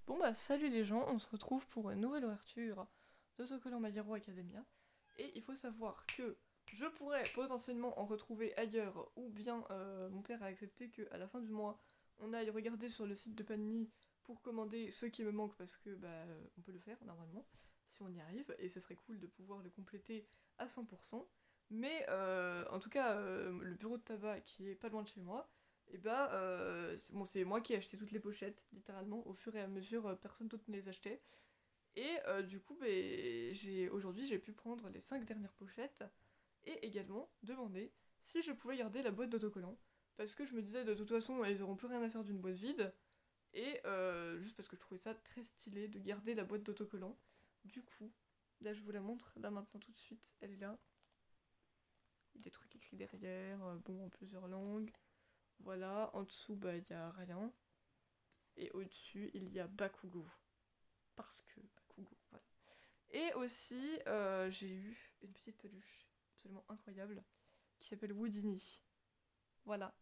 Bon bah salut les gens, on se retrouve pour une nouvelle ouverture d'Autocollant My Hero Academia. Et il faut savoir que je pourrais potentiellement en retrouver ailleurs, ou bien mon père a accepté qu'à la fin du mois, on aille regarder sur le site de Panini pour commander ceux qui me manquent parce que on peut le faire normalement, si on y arrive, et ce serait cool de pouvoir le compléter à 100%. Mais en tout cas, le bureau de tabac qui est pas loin de chez moi, et c'est moi qui ai acheté toutes les pochettes, littéralement, au fur et à mesure, personne d'autre ne les achetait. Et du coup, aujourd'hui, j'ai pu prendre les 5 dernières pochettes et également demander si je pouvais garder la boîte d'autocollants. Parce que je me disais, de toute façon, ils auront plus rien à faire d'une boîte vide. Et juste parce que je trouvais ça très stylé de garder la boîte d'autocollants. Du coup, là, je vous la montre, là maintenant tout de suite, elle est là. Il y a des trucs écrits derrière, bon, en plusieurs langues. Voilà, en dessous, il y a rien. Et au-dessus, il y a Bakugo. Parce que Bakugo, voilà. Et aussi, j'ai eu une petite peluche absolument incroyable qui s'appelle Houdini. Voilà.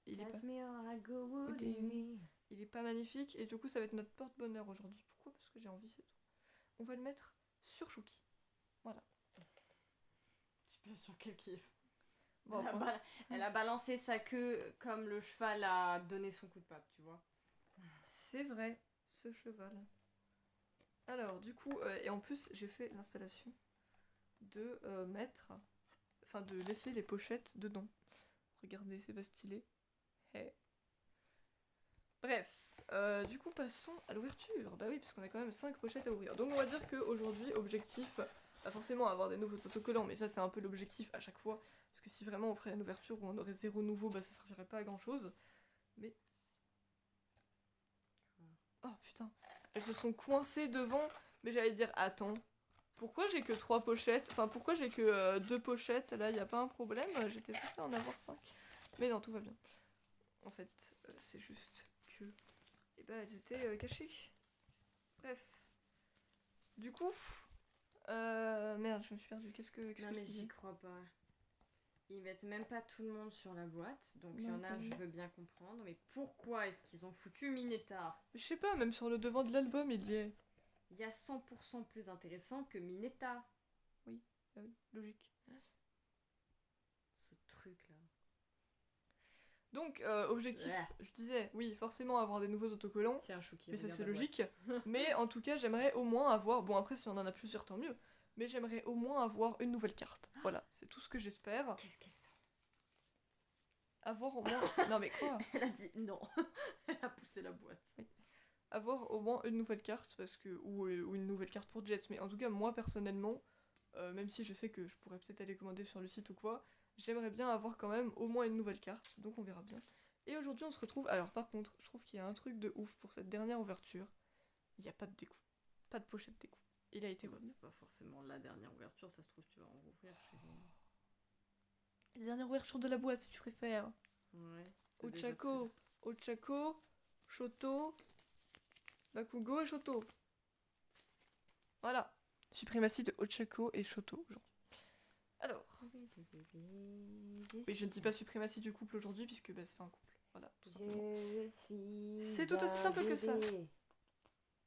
Il est pas... Houdini. Il est pas magnifique et du coup, ça va être notre porte-bonheur aujourd'hui. Pourquoi? Parce que j'ai envie, c'est tout. On va le mettre sur Chouki. Voilà. Je suis pas sûre qu'elle kiffe. Bon, elle a balancé sa queue comme le cheval a donné son coup de patte, tu vois. c'est vrai, ce cheval. Alors, du coup, et en plus, j'ai fait l'installation de de laisser les pochettes dedans. Regardez, c'est pas stylé. Hey. Bref, du coup, passons à l'ouverture. Bah oui, parce qu'on a quand même 5 pochettes à ouvrir. Donc on va dire qu'aujourd'hui, objectif, pas forcément avoir des nouveaux autocollants, mais ça c'est un peu l'objectif à chaque fois. Parce que si vraiment on ferait une ouverture où on aurait 0 nouveau, ça servirait pas à grand chose. Mais... Oh putain, elles se sont coincées devant, mais j'allais dire, attends, pourquoi j'ai que 3 pochettes? Enfin, pourquoi j'ai que 2 pochettes? Là, y a pas un problème? J'étais censée en avoir 5. Mais non, tout va bien. En fait, c'est juste que... elles étaient cachées. Bref. Du coup... merde, je me suis perdue. Qu'est-ce que Non, je mais disais? j'y crois pas. Ils mettent même pas tout le monde sur la boîte, donc il y Non, en a, je veux bien comprendre. Mais pourquoi est-ce qu'ils ont foutu Mineta? Mais je sais pas, même sur le devant de l'album, il y est. Il y a 100% plus intéressant que Mineta. Oui, bah oui, logique. Ce truc-là. Donc, objectif, Ouais. je disais, oui, forcément avoir des nouveaux autocollants, Tiens, Chouki, mais ça regarde c'est la boîte. logique. Mais en tout cas, j'aimerais au moins avoir. Bon, après, si on en a plusieurs, tant mieux. Mais j'aimerais au moins avoir une nouvelle carte. Voilà, c'est tout ce que j'espère. Qu'est-ce qu'elles sont? Avoir au moins. Non, mais quoi? Elle a dit non. Elle a poussé la boîte. Oui. Avoir au moins une nouvelle carte, parce que. Ou une nouvelle carte pour Jets. Mais en tout cas, moi personnellement, même si je sais que je pourrais peut-être aller commander sur le site ou quoi, j'aimerais bien avoir quand même au moins une nouvelle carte, donc on verra bien. Et aujourd'hui on se retrouve, alors par contre, je trouve qu'il y a un truc de ouf pour cette dernière ouverture, il n'y a pas de découpe, pas de pochette découpe, il a été remis. C'est pas forcément la dernière ouverture, ça se trouve tu vas en rouvrir chez nous. La dernière ouverture de la boîte si tu préfères. Ouais. Ochako, Ochako, Shoto, Bakugo et Shoto. Voilà, suprématie de Ochako et Shoto aujourd'hui. Alors, oui, je ne dis pas suprématie du couple aujourd'hui puisque c'est un couple. Voilà, tout simplement. Je suis. C'est tout aussi simple que ça.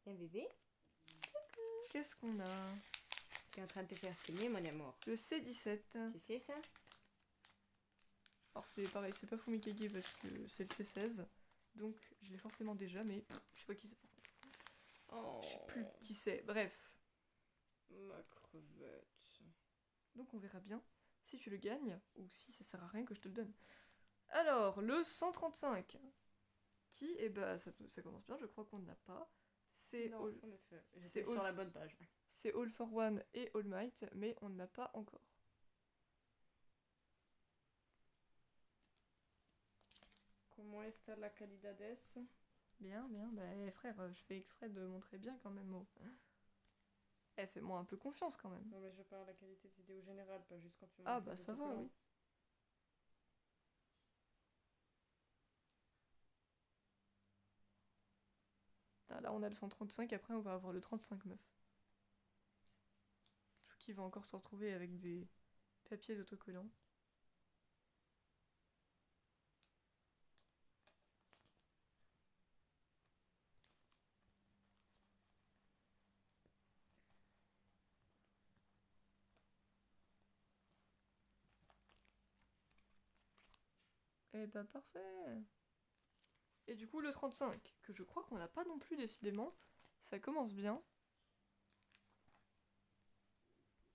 Un bébé? Qu'est-ce qu'on a? Tu es en train de te faire saigner, mon amour. Le C17. Tu sais ça? Alors c'est pareil, c'est pas Fumikage parce que c'est le C16. Donc je l'ai forcément déjà, mais je sais pas qui c'est. Oh. Je sais plus qui c'est. Bref. Ma crevette. Donc on verra bien si tu le gagnes ou si ça sert à rien que je te le donne. Alors, le 135. Qui, ça commence bien, je crois qu'on n'a pas. C'est Non, All... en effet. c'est J'étais sur la bonne page. C'est All for One et All Might, mais on ne l'a pas encore. Comment est la calidades? Bien, bien. Frère, je fais exprès de montrer bien quand même. Fais-moi un peu confiance quand même. Non, mais je parle de la qualité de vidéo générale, pas juste quand tu montres. Ah bah ça va, oui. Là on a le 135, après on va avoir le 35 meuf. Je trouve qu'il va encore se retrouver avec des papiers d'autocollants. Eh bah parfait. Et du coup le 35, que je crois qu'on n'a pas non plus décidément, ça commence bien.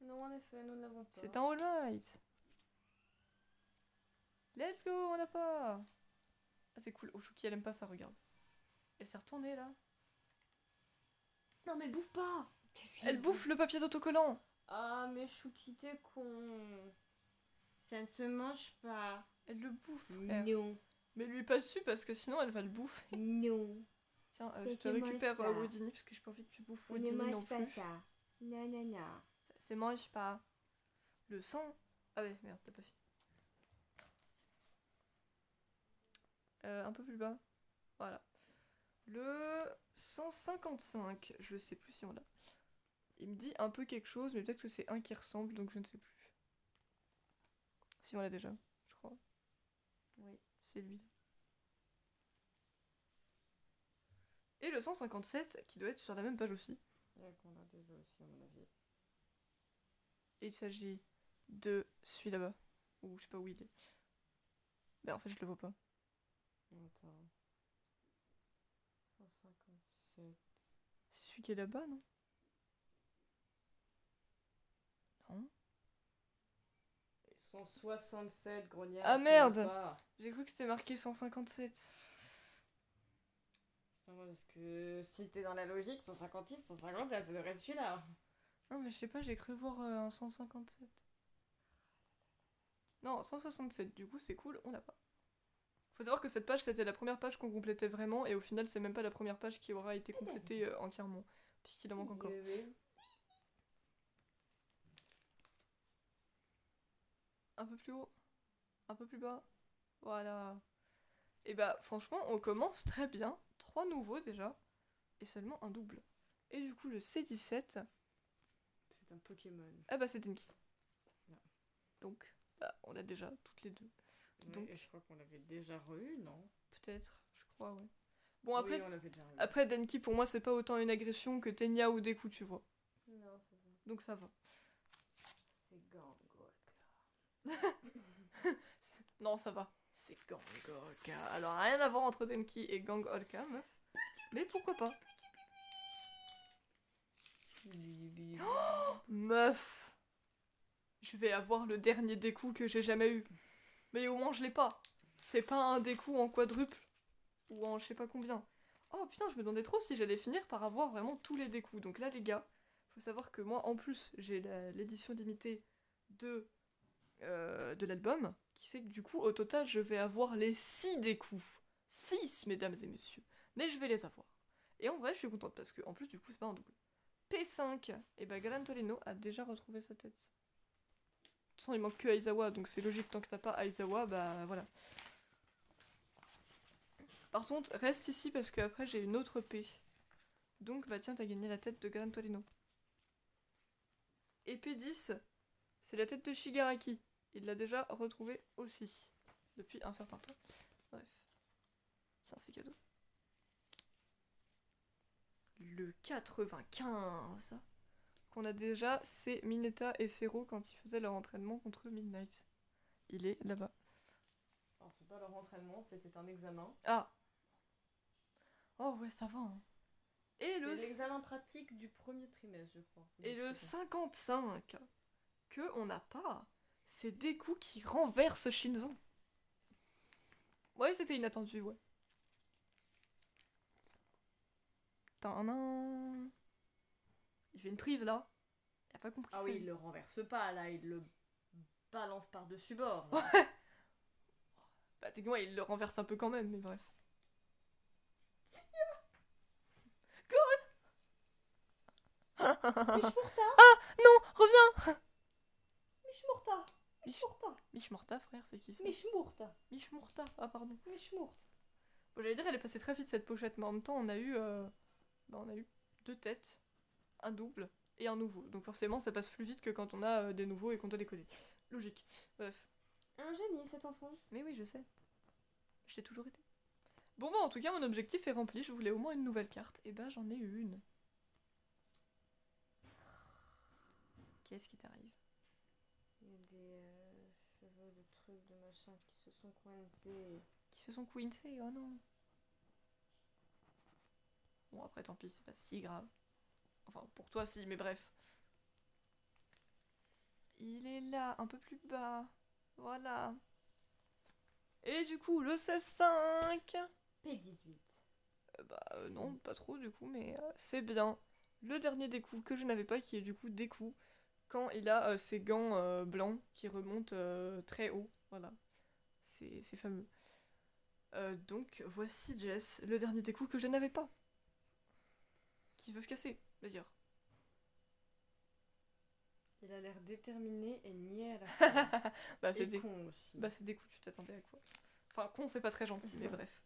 Non, en effet, nous ne l'avons pas. C'est un all right. Let's go, on l'a pas. Ah c'est cool, Oshuki elle aime pas ça, regarde. Elle s'est retournée là. Non, mais elle bouffe pas. Elle bouffe le papier d'autocollant. Ah, mais Chouki, t'es con. Ça ne se mange pas. Elle le bouffe, frère. Non. Mais lui pas dessus parce que sinon elle va le bouffer. Non. Tiens, Ça je te se mange récupère pas. Woodini parce que j'ai pas envie que tu bouffes On ne Woodini non mange pas plus. ça. Non, non, non. Ça se mange pas. Le sang. Ah ouais, merde, t'as pas fini. Un peu plus bas. Voilà. Le 155, je sais plus si on l'a. Il me dit un peu quelque chose, mais peut-être que c'est un qui ressemble, donc je ne sais plus. Si on l'a déjà, je crois. Oui. C'est lui. Et le 157, qui doit être sur la même page aussi. Ouais, qu'on a déjà aussi, à mon avis. Et il s'agit de celui là-bas. Ou je sais pas où il est. Mais en fait, je le vois pas. Attends. 157. C'est celui qui est là-bas, non? Non. 167, grognasse. Ah, il merde. y a pas. J'ai cru que c'était marqué 157. Putain, parce que si t'es dans la logique, 156, 157, ça devrait être celui-là. Non, mais je sais pas, j'ai cru voir un 157. Non, 167, du coup, c'est cool, on l'a pas. Faut savoir que cette page, c'était la première page qu'on complétait vraiment, et au final, c'est même pas la première page qui aura été complétée entièrement, puisqu'il en manque encore. Un peu plus haut, un peu plus bas, voilà. Et bah, franchement, on commence très bien, 3 nouveaux déjà, et seulement un double. Et du coup, le C17... C'est un Pokémon. Ah bah, c'est Denki. Non. Donc, bah, on l'a déjà, toutes les deux. Ouais, Donc- et je crois qu'on l'avait déjà re-eu, non? Peut-être, je crois, ouais. Bon, après, Oui, on l'avait déjà re-eu. après Denki, pour moi, c'est pas autant une agression que Tenya ou Deku, tu vois. Non, c'est bon. Donc ça va. C'est Gangoka. Non, ça va. C'est Gangolka. Alors, rien à voir entre Denki et Gangolka, meuf. Mais pourquoi pas? Meuf! Je vais avoir le dernier Deku que j'ai jamais eu. Mais au moins, je l'ai pas. C'est pas un Deku en quadruple. Ou en je sais pas combien. Oh putain, je me demandais trop si j'allais finir par avoir vraiment tous les Deku. Donc là, les gars, faut savoir que moi, en plus, j'ai l'édition limitée de l'album, qui fait que du coup, au total, je vais avoir les 6 Deku. 6, mesdames et messieurs. Mais je vais les avoir. Et en vrai, je suis contente parce que, en plus, du coup, c'est pas un double. P5, et bah Galan Torino a déjà retrouvé sa tête. De toute façon, il manque que Aizawa, donc c'est logique, tant que t'as pas Aizawa, bah voilà. Par contre, reste ici parce que après j'ai une autre P. Donc, bah tiens, t'as gagné la tête de Galan Torino. Et P10, c'est la tête de Shigaraki. Il l'a déjà retrouvée aussi. Depuis un certain temps. Bref. Tiens, c'est cadeau. Le 95 qu'on a déjà, c'est Mineta et Sero quand ils faisaient leur entraînement contre Midnight. Il est là-bas. Alors, c'est pas leur entraînement, c'était un examen. Ah. Oh ouais, ça va. Hein. Et C'est le l'examen pratique du premier trimestre, je crois. Et le Donc, c'est ça. 55 que on n'a pas, c'est Deku qui renverse Shinzo. Ouais, c'était inattendu, ouais. Tadam. Il fait une prise là. Il a pas compris Ah ça. oui, il le renverse pas, là, il le balance par-dessus bord. Bah, techniquement, il le renverse un peu quand même, mais bref. Mishmurta Non, reviens. Mishmurta Mishmurta Mishmurta, frère, c'est qui ça? Mishmurta Mishmurta, ah pardon. Mishmurta. Bon, j'allais dire, elle est passée très vite cette pochette, mais en même temps, on a eu 2 têtes, un double et un nouveau. Donc forcément, ça passe plus vite que quand on a des nouveaux et qu'on doit les coller. Logique. Bref. Un génie, cet enfant. Mais oui, je sais. Je l'ai toujours été. Bon, bah, en tout cas, mon objectif est rempli. Je voulais au moins une nouvelle carte. Et bah, j'en ai eu une. Qu'est-ce qui t'arrive? Il y a des cheveux, de trucs, de machin qui se sont coincés. Qui se sont coincés, oh non. Bon, après, tant pis, c'est pas si grave. Enfin, pour toi, si, mais bref. Il est là, un peu plus bas. Voilà. Et du coup, le 16-5. P18. Non, pas trop du coup, mais c'est bien. Le dernier découp que je n'avais pas, qui est du coup découp, quand il a ses gants blancs qui remontent très haut. Voilà. C'est fameux. Donc, voici Jess, le dernier découp que je n'avais pas. Qui veut se casser, d'ailleurs. Il a l'air déterminé et niais à la fin. Bah, c'est Et des... con aussi. bah, c'est découp, tu t'attendais à quoi? Enfin, con, c'est pas très gentil, mais bref.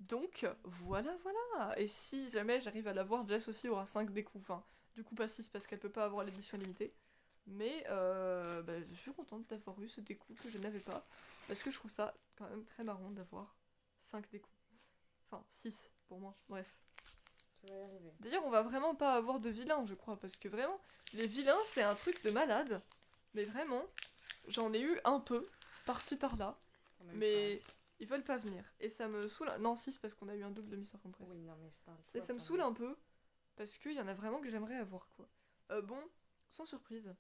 Donc, voilà, voilà. Et si jamais j'arrive à l'avoir, Jess aussi aura 5 découps. Enfin, du coup, pas 6 parce qu'elle peut pas avoir l'édition limitée. Mais je suis contente d'avoir eu ce découp que je n'avais pas. Parce que je trouve ça quand même très marrant d'avoir 5 découps. Enfin, 6 pour moi, bref. Tu vas y arriver. D'ailleurs, on va vraiment pas avoir de vilains, je crois. Parce que vraiment, les vilains, c'est un truc de malade. Mais vraiment, j'en ai eu un peu, par-ci par-là. En même Mais ils veulent pas venir. Et ça me saoule. Non, 6 parce qu'on a eu un double de Mr. temps. Compress. Oui, non, mais je parle. Et ça me saoule un peu. Parce qu'il y en a vraiment que j'aimerais avoir, quoi. Bon, sans surprise,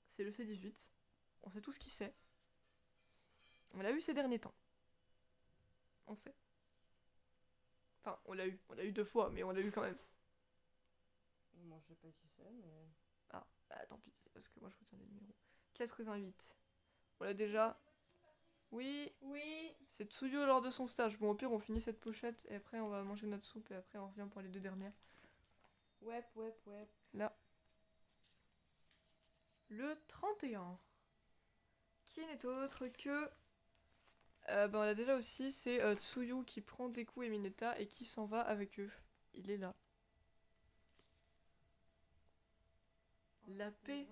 c'est le C18. On sait tous qui c'est. On l'a eu ces derniers temps. On sait. Enfin, on l'a eu. On l'a eu 2 fois, mais on l'a eu quand même. Moi, je sais pas qui c'est, mais. Ah, bah tant pis, c'est parce que moi je retiens des numéros. 88. On l'a déjà. Oui, Oui. c'est Tsuyo lors de son stage. Bon, au pire, on finit cette pochette et après on va manger notre soupe et après on revient pour les 2 dernières. Ouais. Là. Le 31. Qui n'est autre que. On l'a déjà aussi, c'est Tsuyu qui prend Deku et Mineta et qui s'en va avec eux. Il est là. La paix.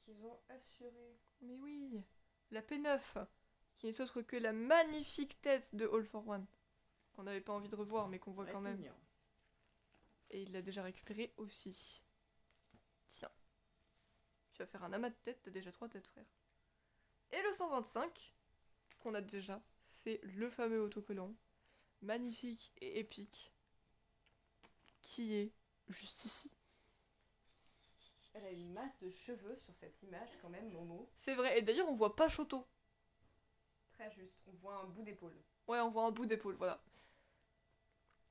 Qu'ils ont assuré. Mais oui. La P9. Qui n'est autre que la magnifique tête de All for One. Qu'on n'avait pas envie de revoir mais qu'on voit quand même. Et il l'a déjà récupéré aussi. Tiens. Tu vas faire un amas de têtes, t'as déjà 3 têtes, frère. Et le 125, qu'on a déjà, c'est le fameux autocollant. Magnifique et épique. Qui est juste ici. Elle a une masse de cheveux sur cette image, quand même, Momo. C'est vrai, et d'ailleurs, on voit pas Shoto. Très juste. On voit un bout d'épaule. Ouais, on voit un bout d'épaule, voilà.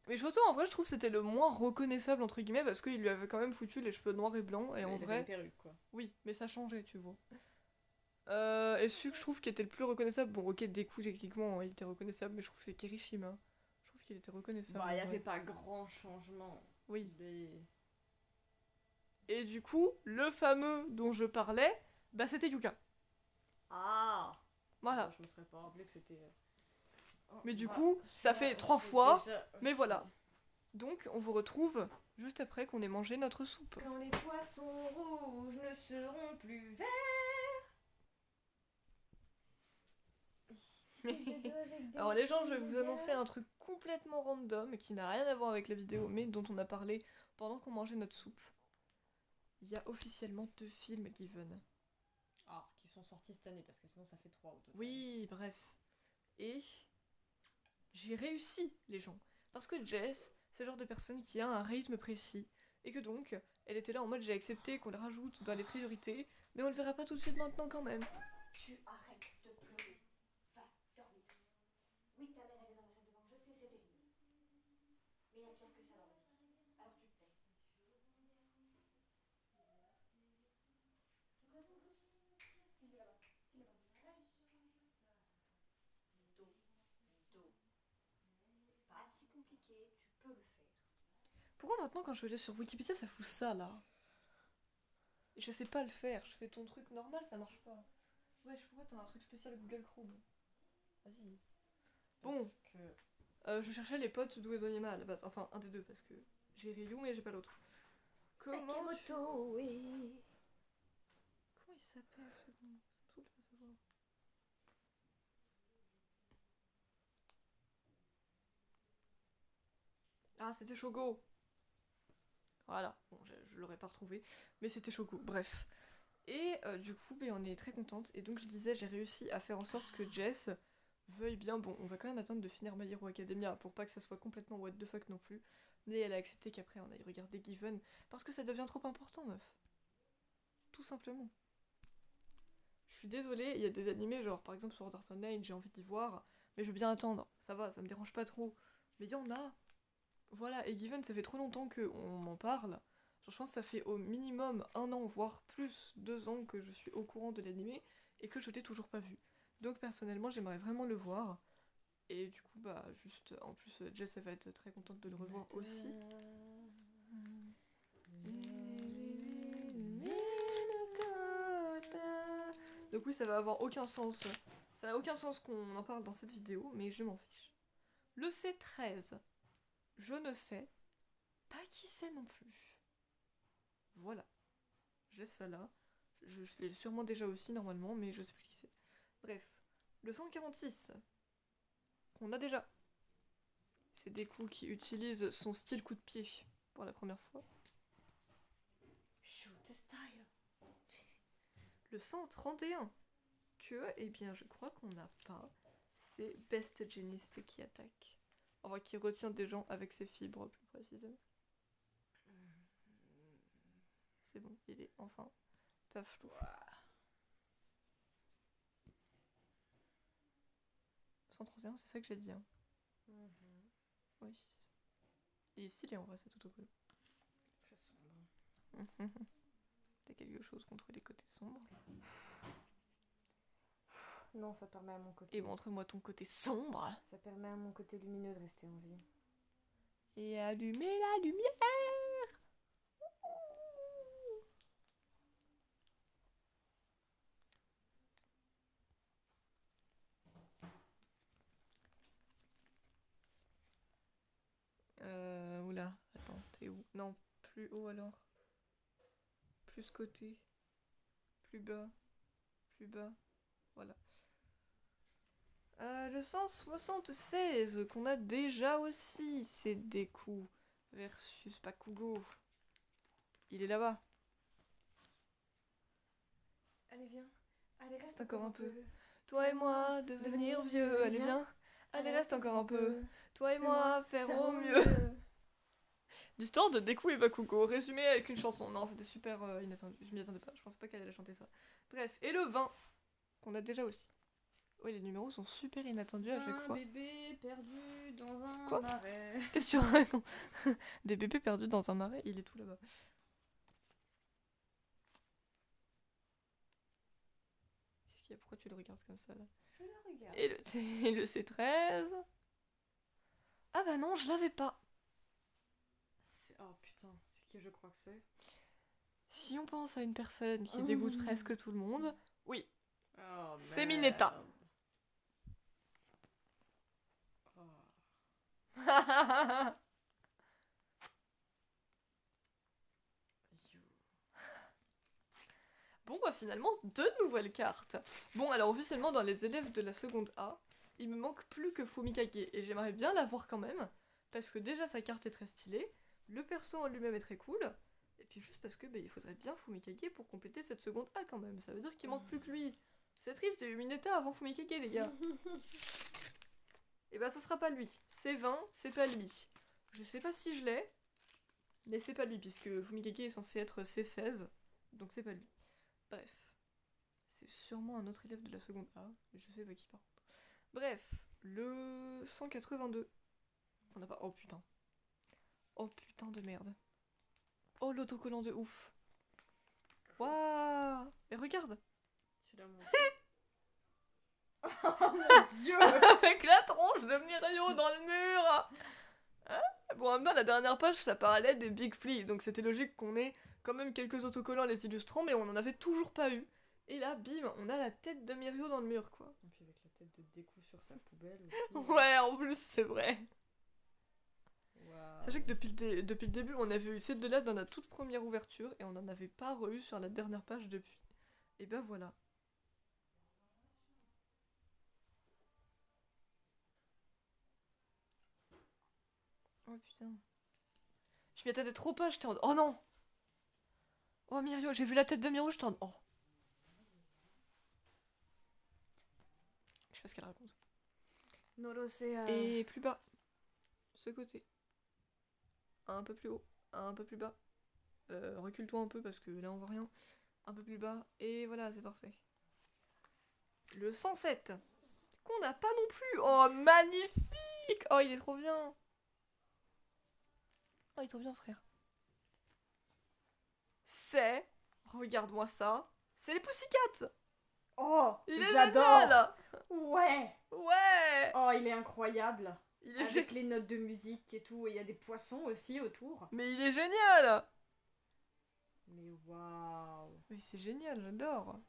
Mais Shoto, en vrai, je trouve que c'était le moins reconnaissable, entre guillemets, parce qu'il lui avait quand même foutu les cheveux noirs et blancs, et en Il avait vrai... une perruque, quoi. Oui, mais ça changeait, tu vois. Et celui que je trouve qui était le plus reconnaissable, bon, ok, Deku, techniquement, il était reconnaissable, mais je trouve que c'est Kirishima. Je trouve qu'il était reconnaissable. Bah, il a ouais. fait pas grand changement. Oui. Mais... Et du coup, le fameux dont je parlais, bah c'était Yuka. Ah. Voilà. Je me serais pas rappelé que c'était... Mais du coup, ça fait 3 fois, mais voilà. Donc, on vous retrouve juste après qu'on ait mangé notre soupe. Quand les poissons rouges ne seront plus verts. Alors les gens, je vais vous annoncer un truc complètement random qui n'a rien à voir avec la vidéo, mais dont on a parlé pendant qu'on mangeait notre soupe. Il y a officiellement 2 films Given. Ah, qui sont sortis cette année, parce que sinon ça fait 3 au total. Oui, bref. Et j'ai réussi, les gens. Parce que Jess, c'est le genre de personne qui a un rythme précis. Et que donc, elle était là en mode j'ai accepté qu'on le rajoute dans les priorités, mais on le verra pas tout de suite maintenant quand même. Tu arrêtes de pleurer. Va dormir. Oui, ta mère elle est dans la salle de bain, je sais, c'est terrible. Mais il y a pire que ça dans la vie. Alors tu te tais. Tu quoi ton plus? File là-bas. File là-bas. Dos. Dos. C'est pas si compliqué, tu peux le faire. Pourquoi maintenant quand je vais aller sur Wikipédia ça fout ça là? Et je sais pas le faire, je fais ton truc normal, ça marche pas. Wesh, pourquoi t'as un truc spécial Google Chrome? Vas-y. Bon, je cherchais les potes d'Uedonima à la base, enfin un des deux parce que j'ai Ryu mais j'ai pas l'autre. Comment il s'appelle ce bon? Ça me saoule de pas savoir. Ah, c'était Shogo. Voilà, bon, je l'aurais pas retrouvé, mais c'était Shogo, bref. Et du coup, ben, on est très contente. Et donc je disais, j'ai réussi à faire en sorte que Jess veuille bien. Bon, on va quand même attendre de finir My Hero Academia pour pas que ça soit complètement what the fuck non plus. Mais elle a accepté qu'après on aille regarder Given parce que ça devient trop important, meuf. Tout simplement. Je suis désolée, il y a des animés, genre par exemple sur Art Online, j'ai envie d'y voir, mais je veux bien attendre. Ça va, ça me dérange pas trop. Mais il y en a. Voilà, et Given, ça fait trop longtemps qu'on m'en parle. Genre, je pense que ça fait au minimum 1 an, voire plus, 2 ans que je suis au courant de l'animé et que je t'ai toujours pas vu. Donc personnellement, j'aimerais vraiment le voir. Et du coup, bah, juste, en plus, Jess, elle va être très contente de le revoir aussi. Donc oui, ça va avoir aucun sens. Ça n'a aucun sens qu'on en parle dans cette vidéo, mais je m'en fiche. Le C13, je ne sais pas qui c'est non plus. Voilà. J'ai ça là. Je l'ai sûrement déjà aussi normalement, mais je sais plus qui c'est. Bref. Le 146, qu'on a déjà. C'est Deku qui utilise son style coup de pied pour la première fois. Shoot the style. Le 131, que, eh bien, je crois qu'on n'a pas. C'est Best Genist qui attaque. Enfin, qui retient des gens avec ses fibres, plus précisément. C'est bon, il est enfin pas flou. 131, c'est ça que j'ai dit, hein. Oui, c'est ça. Il est stylé en vrai, cet autocollant. Très sombre. T'as quelque chose contre les côtés sombres? Non, ça permet à mon côté. Et montre-moi ton côté sombre. Ça permet à mon côté lumineux de rester en vie. Et allumer la lumière. Oula, attends, t'es où? Non, plus haut alors. Plus côté. Plus bas. Plus bas. Voilà. Le 176 qu'on a déjà aussi, c'est Deku versus Bakugo. Il est là-bas. Allez, viens. Allez, reste encore un peu. Toi et moi, devenir vieux. Allez, viens. Allez, reste encore un peu. Toi et moi, faire au mieux. L'histoire de Deku et Bakugo, résumée avec une chanson. Non, c'était super inattendu. Je m'y attendais pas. Je pensais pas qu'elle allait chanter ça. Bref, et le 20, qu'on a déjà aussi. Oui, les numéros sont super inattendus à chaque fois. Un bébé perdu dans un Quoi marais. Qu'est-ce que tu racontes? Des bébés perdus dans un marais, il est tout là-bas. Qu'est-ce qu'il y a? Pourquoi tu le regardes comme ça là? Je le regarde. Et le C13? Ah bah non, je l'avais pas. Oh putain, c'est qui je crois que c'est? Si on pense à une personne qui dégoûte presque tout le monde, oui, Oh, c'est Mineta. Bon bah finalement 2 nouvelles cartes. Bon alors officiellement dans les élèves de la seconde A, il me manque plus que Fumikage et j'aimerais bien l'avoir quand même parce que déjà sa carte est très stylée, le perso en lui-même est très cool et puis juste parce que bah, il faudrait bien Fumikage pour compléter cette seconde A quand même, ça veut dire qu'il manque plus que lui. C'est triste, il y a eu Mineta avant Fumikage les gars. Et bah ça sera pas lui, c'est 20, c'est pas lui. Je sais pas si je l'ai, mais c'est pas lui puisque Fumikage est censé être C16, donc c'est pas lui. Bref, c'est sûrement un autre élève de la seconde A, mais je sais pas qui par contre. Bref, le 182. On n'a pas. Oh putain. Oh putain de merde. Oh l'autocollant de ouf. Waouh. Et regarde. Tu l'as montré. Oh mon dieu. Avec la tronche de Mirio dans le mur. Hein, bon, en même temps, la dernière page, ça parlait des Big Flea, donc c'était logique qu'on ait quand même quelques autocollants les illustrant, mais on en avait toujours pas eu. Et là, bim, on a la tête de Mirio dans le mur, quoi. Et puis avec la tête de Deku sur sa poubelle aussi. Ouais, en plus, c'est vrai. Wow. Sachez que depuis le début, on avait eu ces deux-là dans la toute première ouverture, et on n'en avait pas re-eu sur la dernière page depuis. Et ben voilà. Oh putain. Je m'y attendais trop pas, j'étais en... Oh non. Oh Mirio, j'ai vu la tête de Mirio, j'étais en... Oh. pas ce qu'elle raconte. Nolo, c'est... Et plus bas. Ce côté. Un peu plus haut. Un peu plus bas. Recule-toi un peu parce que là on voit rien. Un peu plus bas. Et voilà, c'est parfait. Le 107. Qu'on n'a pas non plus. Oh, magnifique. Oh, il est trop bien. Oh, il est trop bien, frère. C'est... Regarde-moi ça. C'est les Pussycats. Oh, Il est j'adore. génial. Ouais. Ouais. Oh, il est incroyable. Il est Avec les notes de musique et tout, et il y a des poissons aussi autour. Mais il est génial. Mais waouh. Mais c'est génial, j'adore.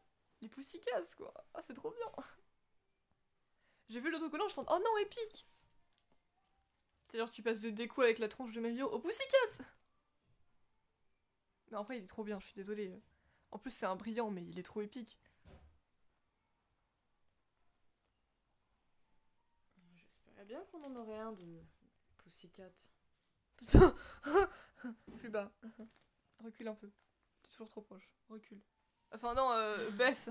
Les Pussycats, quoi. Ah, c'est trop bien. J'ai vu l'autocollant, je tente. Oh non, épique. C'est genre tu passes de déco avec la tronche de Mario au Pussycats. Mais en vrai, il est trop bien, je suis désolée. En plus, c'est un brillant, mais il est trop épique. J'espérais bien qu'on en aurait un de Pussycat. Plus bas. Recule un peu. T'es toujours trop proche. Recule. Enfin, non, baisse.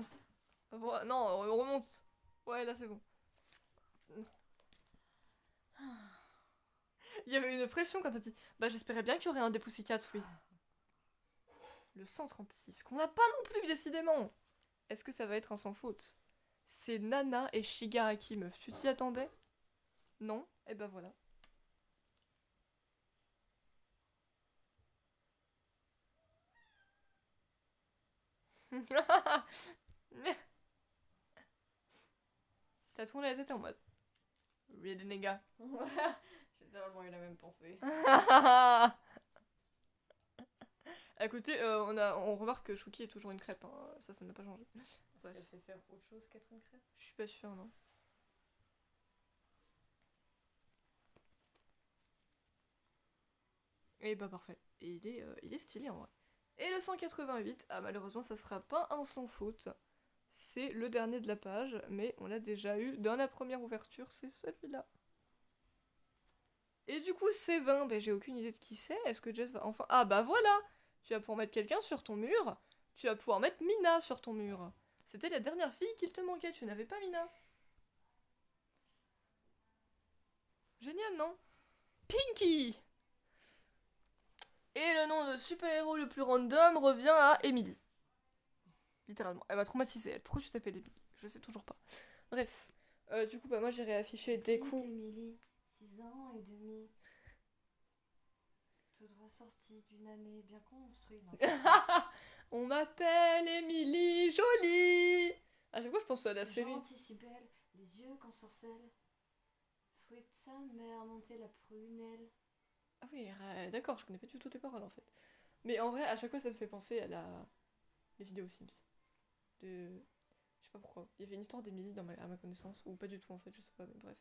Non, remonte. Ouais, là, c'est bon. Il y avait une pression quand t'as dit bah j'espérais bien qu'il y aurait un des Pussycats, oui. Le 136, qu'on n'a pas non plus décidément. Est-ce que ça va être un sans faute? C'est Nana et Shigaraki, meuf. Tu t'y attendais? Non? Et ben voilà. T'as tourné la tête en mode really nigga. J'ai tellement eu la même pensée. À côté, on remarque que Shuki est toujours une crêpe, hein. Ça n'a pas changé. Est-ce qu'elle sait faire autre chose qu'être une crêpe? Je suis pas sûre, non. Et bah parfait. Et il est stylé en vrai. Et le 188, ah malheureusement ça sera pas un sans faute. C'est le dernier de la page, mais on l'a déjà eu dans la première ouverture, c'est celui-là. Et du coup c'est 20, bah j'ai aucune idée de qui c'est. Est-ce que Jess va enfin... Ah bah voilà. Tu vas pouvoir mettre quelqu'un sur ton mur. Tu vas pouvoir mettre Mina sur ton mur. C'était la dernière fille qu'il te manquait, tu n'avais pas Mina. Génial, non? Pinky! Et le nom de super-héros le plus random revient à Emily. Littéralement. Elle m'a traumatisée, elle. Pourquoi tu t'appelles Emily? Je sais toujours pas. Bref. Du coup, bah moi j'ai réaffiché des coups. Émilie, 6 ans et demi. Tout droit sorti d'une année bien construite. On m'appelle Emily Jolie! À chaque fois, je pense à la série. Gentille, si belle, les yeux qu'ensorcellent. Fruit de sa mère, monter la prunelle. Ah oui, d'accord, je connais pas du tout toutes les paroles en fait. Mais en vrai, à chaque fois, ça me fait penser à les vidéos Sims. Je sais pas pourquoi. Il y avait une histoire d'Emily à ma connaissance, ou pas du tout en fait, je sais pas, mais bref.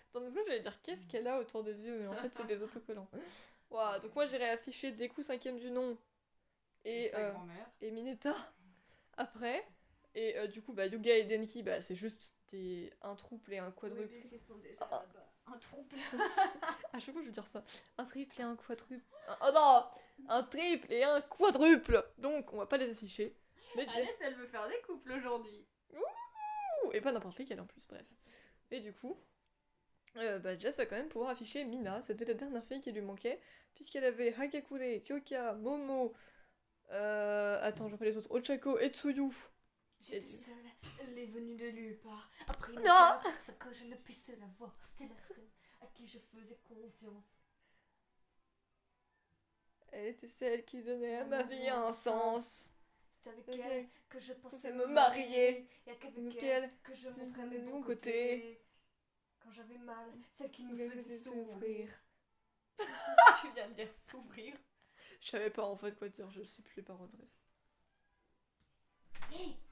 Attends une seconde, j'allais dire qu'est-ce qu'elle a autour des yeux, mais en fait, c'est des autocollants. Waouh, donc moi j'ai réaffiché Deku 5ème du nom et sa grand-mère. Mineta après. Et du coup, bah, Yuga et Denki, bah, c'est juste un trouble et un quadruple. Oui, puisqu'ils sont déjà là-bas. Un trouble. À chaque fois, je veux dire ça. Un triple et un quadruple. Oh non! Un triple et un quadruple! Donc, on va pas les afficher. Mais Alice, elle veut faire des couples aujourd'hui. et pas n'importe lesquels en plus, bref. Et du coup, bah, Jess va quand même pouvoir afficher Mina. C'était la dernière fille qui lui manquait. Puisqu'elle avait Hagakure, Kyoka, Momo. Attends, je rappelle les autres. Ochako et Tsuyu. J'étais seule, elle est venue de nulle part. Après une Non. heure, ce que je ne puisse la voir, c'était la seule à qui je faisais confiance. Elle était celle qui donnait à ma vie un sens. C'est avec elle que je pensais me me marier. marier. Et avec Avec elle elle, que je montrais mes de bons mon côtés. Quand j'avais mal, celle qui me faisait s'ouvrir. Tu viens de dire s'ouvrir. Je savais pas en fait quoi dire, je sais plus les paroles, bref.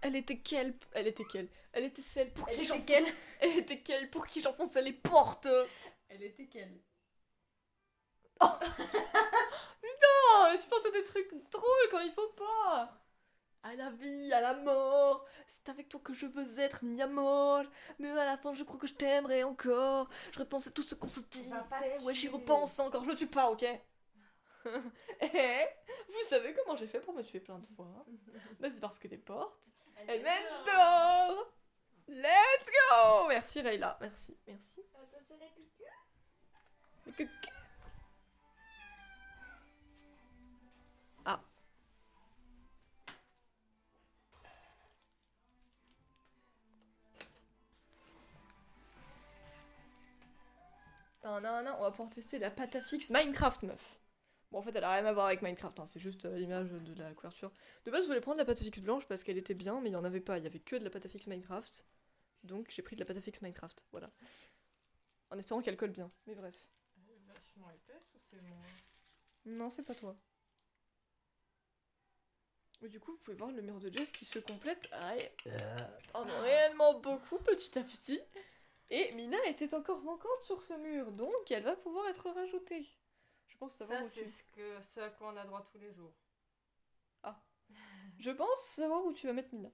Elle était quelle? Elle était quelle? Elle était celle pour Elle qui était j'enfonçais... quelle? Elle était quelle pour qui j'enfonçais les portes? Elle était quelle? Oh, tu penses à des trucs drôles quand il faut pas. À la vie, à la mort, c'est avec toi que je veux être mis à mort. Mais à la fin, je crois que je t'aimerai encore. Je repense à tout ce qu'on se disait. Va pas Ouais, j'y tuer. repense encore, je le tue pas, ok? Eh, vous savez comment j'ai fait pour me tuer plein de fois? Bah, c'est parce que les portes, elles Elle mènent dehors. Let's go. Merci Rayla, merci, merci. Attention les cucus. Ah. On va pouvoir tester la pâte à fixe Minecraft, meuf. Bon, en fait, elle a rien à voir avec Minecraft, hein, c'est juste l'image de la couverture. De base, je voulais prendre la pâte à fixe blanche parce qu'elle était bien, mais il n'y en avait pas, il y avait que de la pâte à fixe Minecraft. Donc, j'ai pris de la pâte à fixe Minecraft, voilà. En espérant qu'elle colle bien, mais bref. Elle est vachement épaisse ou c'est moi? Non, c'est pas toi. Et du coup, vous pouvez voir le mur de Jess qui se complète réellement beaucoup petit à petit. Et Mina était encore manquante sur ce mur, donc elle va pouvoir être rajoutée. Je pense savoir Ça, où c'est tu... ce à quoi on a droit tous les jours. Je pense savoir où tu vas mettre Mina.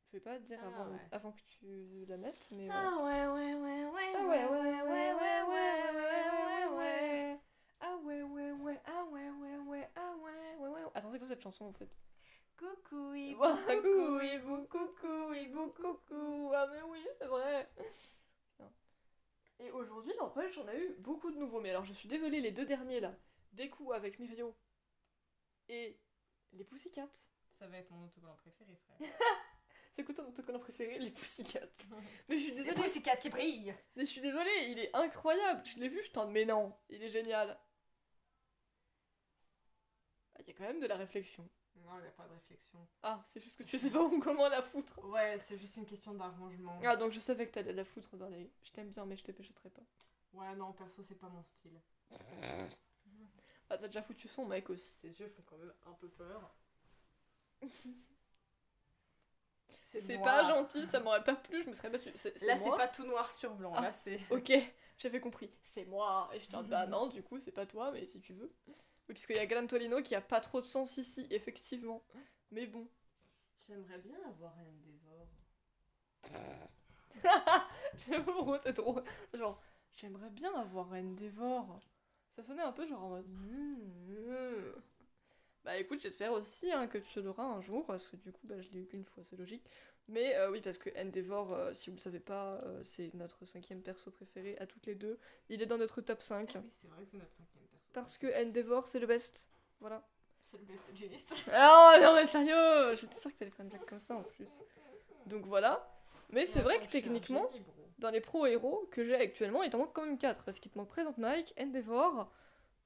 Je vais pas te dire Ah, avant, ouais. avant que tu la mettes, mais ouais. Ah ouais. Ah ouais, ouais, ouais, ouais, ouais, ouais, ouais. Ah ouais, ouais, ouais, ah ouais, ouais, ouais, ah ouais, ouais, ouais. Attends, c'est quoi cette chanson en fait? Coucou, hibou, Coucou, hibou, coucou, hibou, coucou. Ah mais oui, c'est vrai. Putain. Et aujourd'hui, n'empêche, j'en ai eu beaucoup de nouveaux. Mais alors, je suis désolée, les deux derniers là, Deku avec Mirio et les Pussycats. Ça va être mon autocollant préféré, frère. C'est quoi ton autocollant préféré? Les Pussycats. Mais je suis Les désolée. Pussycat qui brillent. Mais je suis désolée, il est incroyable. Je l'ai vu, je t'en... Mais non, il est génial. Il y a quand même de la réflexion. Non, il n'y a pas de réflexion. Ah, c'est juste que tu sais pas où, comment la foutre. Ouais, c'est juste une question d'arrangement. Ah, donc je savais que t'allais la foutre dans les... Je t'aime bien, mais je te pécheterai pas. Ouais, non, perso, c'est pas mon style. Ah, t'as déjà foutu son mec aussi. Ces jeux font quand même un peu peur. C'est noir. pas gentil, ça m'aurait pas plu, je me serais battue. Là, c'est moi. pas tout noir sur blanc. Ah. Là, c'est. Ok, j'avais compris. C'est moi. Et je t'en bah non, du coup, c'est pas toi, mais si tu veux. Oui, puisqu'il y a Gran Torino qui a pas trop de sens ici, effectivement. Mais bon. J'aimerais bien avoir un Endeavor. J'avoue, c'est trop. Genre, j'aimerais bien avoir Endeavor. Ça sonnait un peu genre en mode. Bah écoute, j'espère aussi hein, que tu l'auras un jour, parce que du coup, bah, je l'ai eu qu'une fois, c'est logique. Mais oui, parce que Endeavor, si vous le savez pas, c'est notre 5e perso préféré à toutes les deux. Il est dans notre top 5. Ah oui, c'est vrai que c'est notre 5e perso. Parce que Endeavor, c'est le best. Voilà. C'est le best de liste. Oh non, mais sérieux! J'étais sûre que t'allais faire une blague comme ça en plus. Donc voilà. Mais c'est vrai que techniquement, dans les pro-héros que j'ai actuellement, il t'en manque quand même 4. Parce qu'il te manque Present Mic, Endeavor,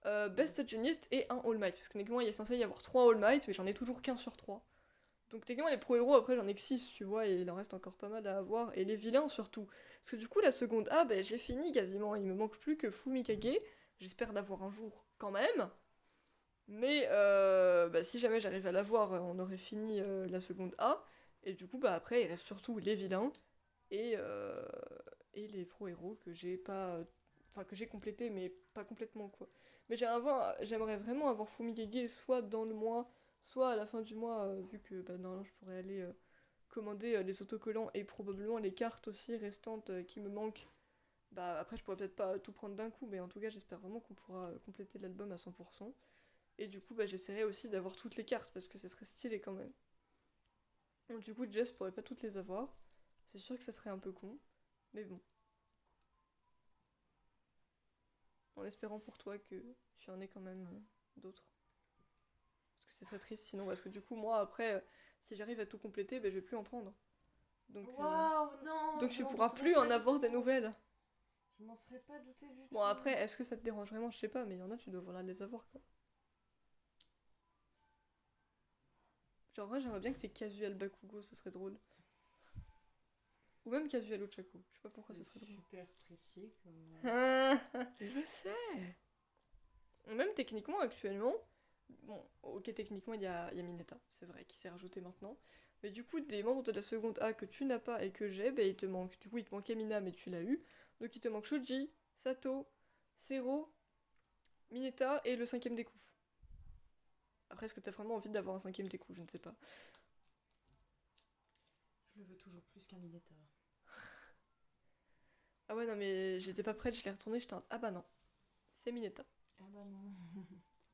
Best Genist et un All Might. Parce que techniquement, il est censé y avoir 3 All Might, mais j'en ai toujours qu'un sur 3. Donc techniquement, les pro-héros, après, j'en ai que 6, tu vois, et il en reste encore pas mal à avoir. Et les vilains surtout. Parce que du coup, la seconde A, ben, j'ai fini quasiment. Il me manque plus que Fumikage. J'espère l'avoir un jour quand même. Mais bah, si jamais j'arrive à l'avoir, on aurait fini la seconde A. Et du coup, bah, après, il reste surtout les vilains et les pro-héros que j'ai pas. Enfin, que j'ai complété, mais pas complètement quoi. Mais j'aimerais vraiment avoir Fumigege soit dans le mois, soit à la fin du mois, vu que bah, normalement je pourrais aller commander les autocollants et probablement les cartes aussi restantes qui me manquent. Bah, après, je pourrais peut-être pas tout prendre d'un coup, mais en tout cas, j'espère vraiment qu'on pourra compléter l'album à 100%. Et du coup, bah, j'essaierai aussi d'avoir toutes les cartes parce que ça serait stylé quand même. Donc, du coup, Jess pourrait pas toutes les avoir. C'est sûr que ça serait un peu con. Mais bon. En espérant pour toi que tu en aies quand même d'autres. Parce que ce serait triste sinon. Parce que du coup, moi, après, si j'arrive à tout compléter, bah, je vais plus en prendre. Donc, Waouh, non! donc tu pourras plus en avoir des nouvelles. Je m'en serais pas douté du tout. Bon, après, est-ce que ça te dérange vraiment? Je sais pas, mais il y en a, tu dois voilà les avoir quoi. Genre, moi, j'aimerais bien que t'aies Casual Bakugo, ce serait drôle. Ou même Casual Ochako. Je sais pas pourquoi ce serait drôle. Super précis comme. Je sais. Même techniquement, actuellement. Bon, ok, techniquement, il y a Mineta, c'est vrai, qui s'est rajouté maintenant. Mais du coup, des membres de la seconde A que tu n'as pas et que j'ai, bah, il te manque. Du coup, il te manquait Mina, mais tu l'as eu. Donc, il te manque Shoji, Sato, Sero, Mineta et le 5ème Deku. Après, est-ce que t'as vraiment envie d'avoir un 5ème Deku? Je ne sais pas. Je le veux toujours plus qu'un Mineta. Ah ouais, non, mais j'étais pas prête, je l'ai retourné, j'étais en... Ah bah non, c'est Mineta. Ah bah non.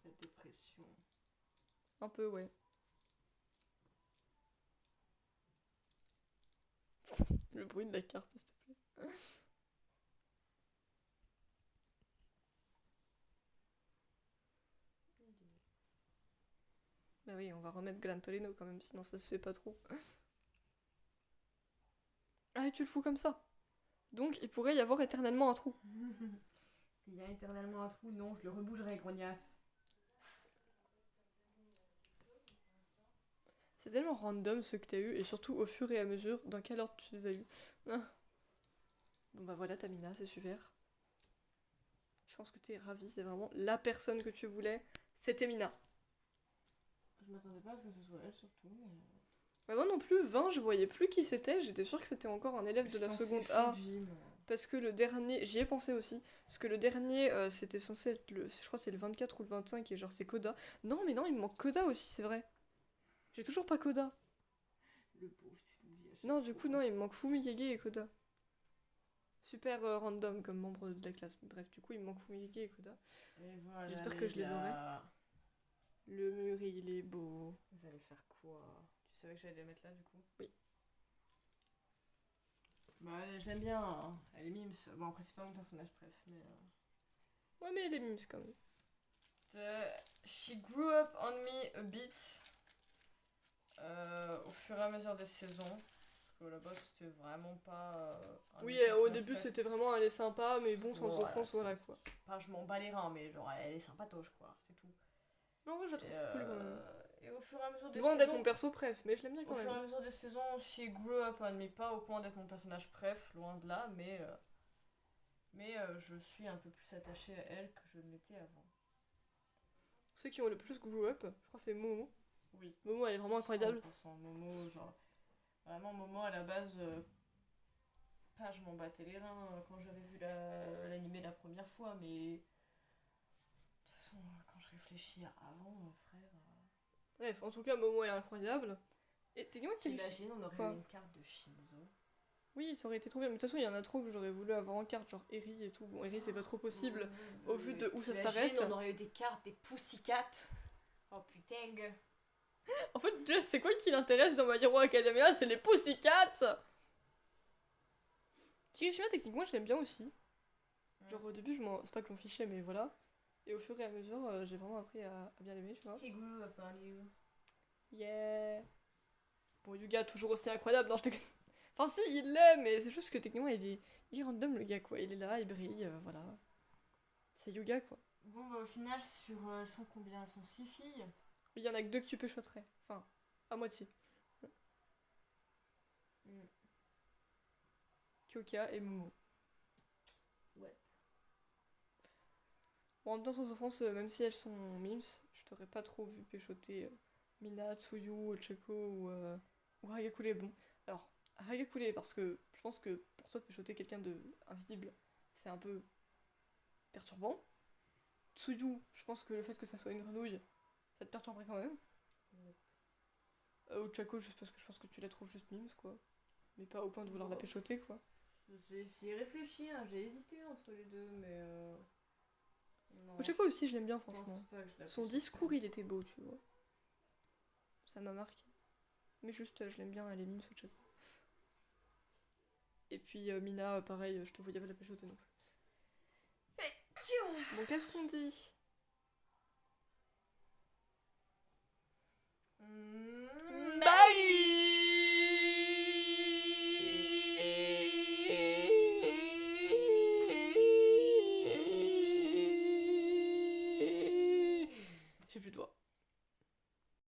Cette dépression. Un peu, ouais. Le bruit de la carte, s'il te plaît. Bah oui, on va remettre Gran Torino quand même, sinon ça se fait pas trop. Ah, et tu le fous comme ça. Donc, il pourrait y avoir éternellement un trou. S'il y a éternellement un trou, non, je le rebougerai, grognasse. C'est tellement random ce que t'as eu, et surtout au fur et à mesure dans quel ordre tu les as eu. Ah. Bon bah voilà Tamina, c'est super. Je pense que t'es ravie, c'est vraiment la personne que tu voulais, c'était Mina. Je m'attendais pas à ce que ce soit elle surtout. Mais... Bah moi non plus, 20, je voyais plus qui c'était, j'étais sûre que c'était encore un élève de la seconde A. Parce que le dernier, j'y ai pensé aussi, parce que le dernier c'était censé être je crois que c'est le 24 ou le 25 et genre c'est Koda. Non mais non, il me manque Koda aussi, c'est vrai. J'ai toujours pas Koda. Le pauvre, tu l'oublies à chaque Non, du fois. coup non, il me manque Fumigege et Koda. Super random comme membre de la classe. Bref, du coup il me manque Fumigege et Koda. Et voilà, J'espère que je les aurai. Le mur il est beau. Vous allez faire quoi? Tu savais que j'allais les mettre là du coup? Oui. Bah je l'aime bien, hein. Elle est mimes. Bon après c'est pas mon personnage préf, mais... Ouais mais les mimes quand même. She grew up on me a bit au fur et à mesure des saisons. Parce que là-bas c'était vraiment pas... Oui, au début c'était vraiment elle est sympa, mais bon sans offense, voilà quoi. Pas je m'en bats les reins, mais genre elle est sympatoche quoi, c'est tout. Non, ouais, je la trouve cool quand même. Et au fur et à mesure des Loin saisons... d'être mon perso préf, mais je l'aime bien quand Au fur et à même. mesure des saisons, she grew up on me, pas au point d'être mon personnage préf, loin de là, mais je suis un peu plus attachée à elle que je ne l'étais avant. Ceux qui ont le plus grew up, je crois que c'est Momo. Oui. Momo elle est vraiment incroyable. 100% Momo, genre... Vraiment Momo à la base... Pas je m'en battais les reins quand j'avais vu l'animé la première fois, mais... De toute façon, quand je réfléchis à avant, frère... Bref, en tout cas Momo est incroyable. Et techniquement, T'imagines, on aurait quoi eu une carte de Shinzo. Oui, ça aurait été trop bien. Mais de toute façon, il y en a trop que j'aurais voulu avoir en carte, genre Eri et tout. Bon, Eri, c'est pas trop possible au vu de où ça s'arrête. On aurait eu des cartes, des Pussycat. Oh putain. En fait, Jess, c'est quoi qui l'intéresse dans My Hero Academia? C'est les Pussycats! Kirishima, techniquement, je l'aime bien aussi. Genre, au début, c'est pas que je m'en fichais, mais voilà. Et au fur et à mesure, j'ai vraiment appris à bien l'aimer, tu vois. He grew up on you. Yeah! Bon, Yuga, toujours aussi incroyable. Non, je te... Enfin, si, il l'est, mais c'est juste que techniquement, il est random, le gars, quoi. Il est là, il brille, voilà. C'est Yuga, quoi. Bon, bah, au final, elles sont combien? Elles sont 6 filles. Il y en a que 2 que tu péchoterais. Enfin, à moitié. Kyoka et Momo. Ouais. Bon, en même temps, sans offense, même si elles sont mimes, je t'aurais pas trop vu péchoter Mina, Tsuyu, Cheko ou Hagakure. Bon, alors, Hagakure, parce que je pense que pour toi, péchoter quelqu'un de invisible, c'est un peu perturbant. Tsuyu, je pense que le fait que ça soit une grenouille, ça te perturberait quand même. Ochako, juste parce que je pense que tu la trouves juste mimes, quoi. Mais pas au point de vouloir la péchoter, quoi. J'ai réfléchi, hein, j'ai hésité entre les deux, mais... Non, Ochako aussi, je l'aime bien, je pense franchement. pas que je la Son péchoterais. discours, il était beau, tu vois. Ça m'a marqué. Mais juste, je l'aime bien, elle est mimes, Ochako. Et puis Mina, pareil, je te voyais pas la péchoter non plus. Bon, qu'est-ce qu'on dit?